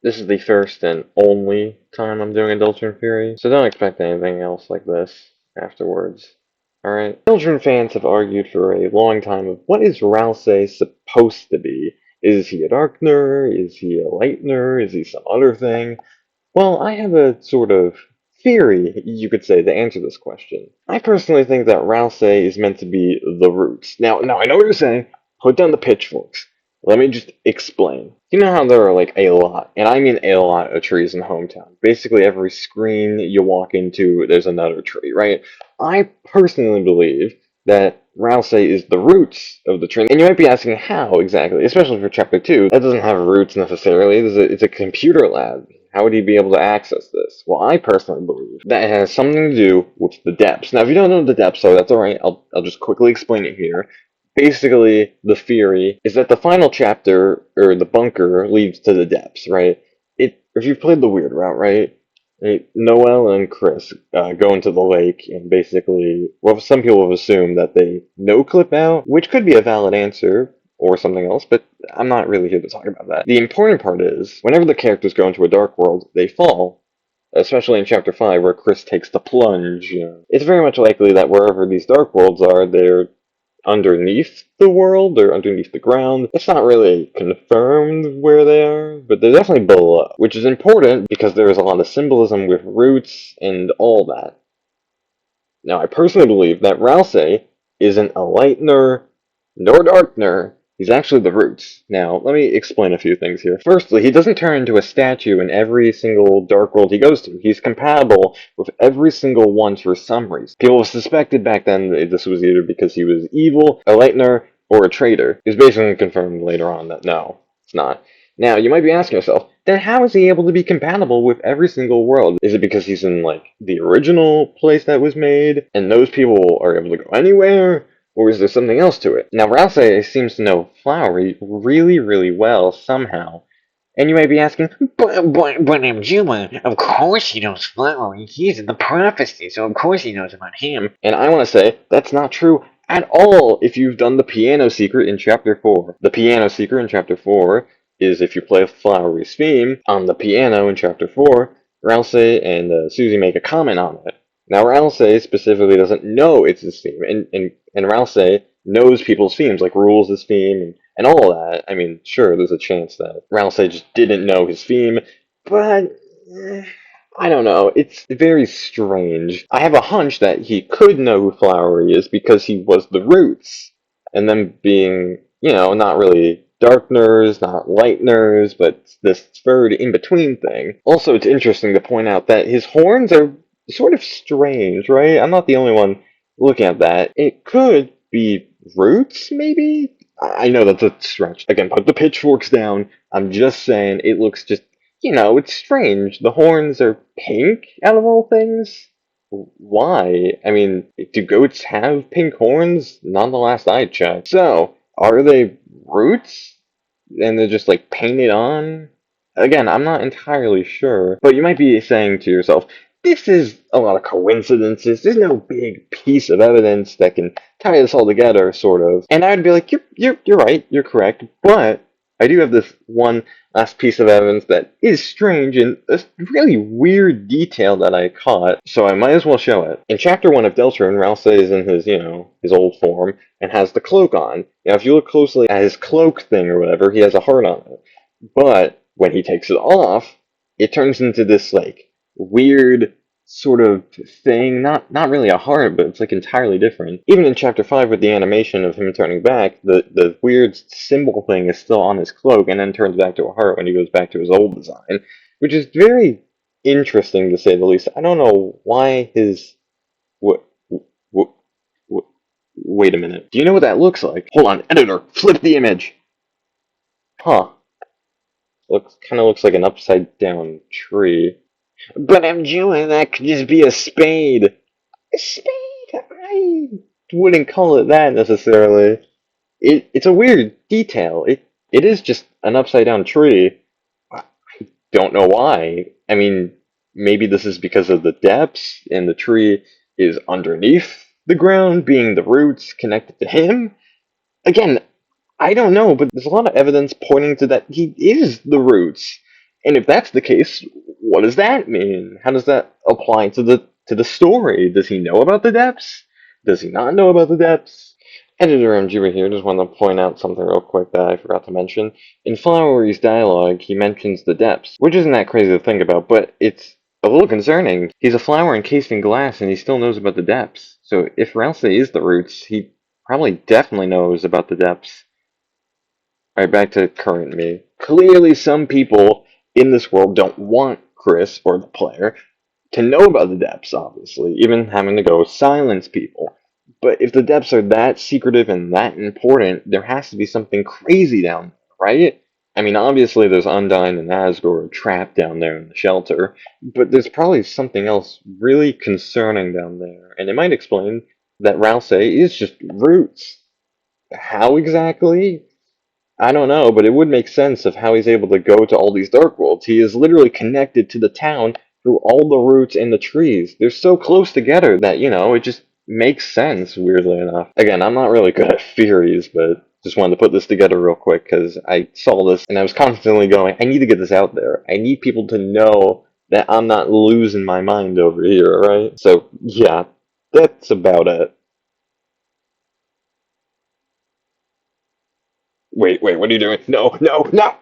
This is the first and only time I'm doing a Deltarune theory, so don't expect anything else like this afterwards. Alright? Deltarune fans have argued for a long time of what is Ralsei supposed to be? Is he a Darkner? Is he a Lightner? Is he some other thing? Well, I have a sort of theory, you could say, to answer this question. I personally think that Ralsei is meant to be the roots. Now, I know what you're saying. Put down the pitchforks. Let me just explain. You know how there are like a lot, and I mean a lot of trees in Hometown. Basically, every screen you walk into, there's another tree, right? I personally believe that Ralsei is the roots of the tree. And you might be asking how exactly, especially for Chapter 2. That doesn't have roots necessarily. It's a computer lab. How would he be able to access this? Well, I personally believe that it has something to do with the depths. Now, if you don't know what the depths are, that's alright. I'll just quickly explain it here. Basically, the theory is that the final chapter, or the bunker, leads to the depths, right? If you've played the weird route, right? Noel and Chris go into the lake and basically, well, some people have assumed that they no clip out, which could be a valid answer or something else, but I'm not really here to talk about that. The important part is, whenever the characters go into a dark world, they fall. Especially in Chapter 5, where Chris takes the plunge. It's very much likely that wherever these dark worlds are, they're underneath the world or underneath the ground. It's not really confirmed where they are, but they're definitely below, which is important because there is a lot of symbolism with roots and all that. Now, I personally believe that Ralsei isn't a lightener nor darkener. He's actually the roots. Now, let me explain a few things here. Firstly, he doesn't turn into a statue in every single dark world he goes to. He's compatible with every single one for some reason. People suspected back then that this was either because he was evil, a lightener, or a traitor. It's basically confirmed later on that no, it's not. Now, you might be asking yourself, then how is he able to be compatible with every single world? Is it because he's in, like, the original place that was made, and those people are able to go anywhere? Or is there something else to it? Now, Ralsei seems to know Flowery really, really well somehow. And you might be asking, But Juma, of course he knows Flowery. He's in the prophecy, so of course he knows about him. and I want to say that's not true at all if you've done the piano secret in Chapter 4. The piano secret in Chapter 4 is if you play Flowery's theme on the piano in Chapter 4, Ralsei and Susie make a comment on it. Now, Ralsei specifically doesn't know it's his theme, and Ralsei knows people's themes, like Rules' theme and all of that. I mean, sure, there's a chance that Ralsei just didn't know his theme, but I don't know. It's very strange. I have a hunch that he could know who Flowery is because he was the Roots. And them being, not really Darkners, not Lightners, but this third in between thing. Also, it's interesting to point out that his horns are sort of strange, right? I'm not the only one looking at that. It could be Roots, maybe? I know that's a stretch. Again, put the pitchforks down. I'm just saying it looks just it's strange. The horns are pink out of all things. Why? I mean, do goats have pink horns? Not the last I checked. So, are they roots? And they're just like painted on? Again, I'm not entirely sure. But you might be saying to yourself, this is a lot of coincidences. There's no big piece of evidence that can tie this all together, sort of. And I would be like, you're right, you're correct. But I do have this one last piece of evidence that is strange and a really weird detail that I caught, so I might as well show it. In Chapter 1 of Deltarune, Ralsei is in his, his old form and has the cloak on. Now, if you look closely at his cloak thing or whatever, he has a heart on it. But when he takes it off, it turns into this, like, weird sort of thing. Not really a heart, but it's like entirely different. Even in Chapter 5 with the animation of him turning back, the weird symbol thing is still on his cloak and then turns back to a heart when he goes back to his old design, which is very interesting to say the least. I don't know why his what what, what wait a minute. Do you know what that looks like? Hold on, editor, flip the image. Huh. Looks like an upside down tree. But Juma, that could just be a spade. A spade? I wouldn't call it that necessarily. It's a weird detail. It is just an upside down tree. I don't know why. I mean, maybe this is because of the depths, and the tree is underneath the ground, being the roots connected to him. Again, I don't know, but there's a lot of evidence pointing to that he is the roots. And if that's the case, what does that mean? How does that apply to the story? Does he know about the depths? Does he not know about the depths? Editor MG here just wanted to point out something real quick that I forgot to mention. In Flowery's dialogue, he mentions the depths, which isn't that crazy to think about, but it's a little concerning. He's a flower encased in glass, and he still knows about the depths. So if Ralsei is the roots, he probably definitely knows about the depths. Alright, back to current me. Clearly, some people in this world don't want Chris or the player to know about the depths, obviously, even having to go silence people. But if the depths are that secretive and that important, there has to be something crazy down there, right? I mean, obviously, there's Undyne and Asgore trapped down there in the shelter, but there's probably something else really concerning down there, and it might explain that Ralsei is just roots. How exactly? I don't know, but it would make sense of how he's able to go to all these dark worlds. He is literally connected to the town through all the roots and the trees. They're so close together that, it just makes sense, weirdly enough. Again, I'm not really good at theories, but just wanted to put this together real quick because I saw this and I was constantly going, I need to get this out there. I need people to know that I'm not losing my mind over here, right? So, yeah, that's about it. Wait, what are you doing? No, no, no!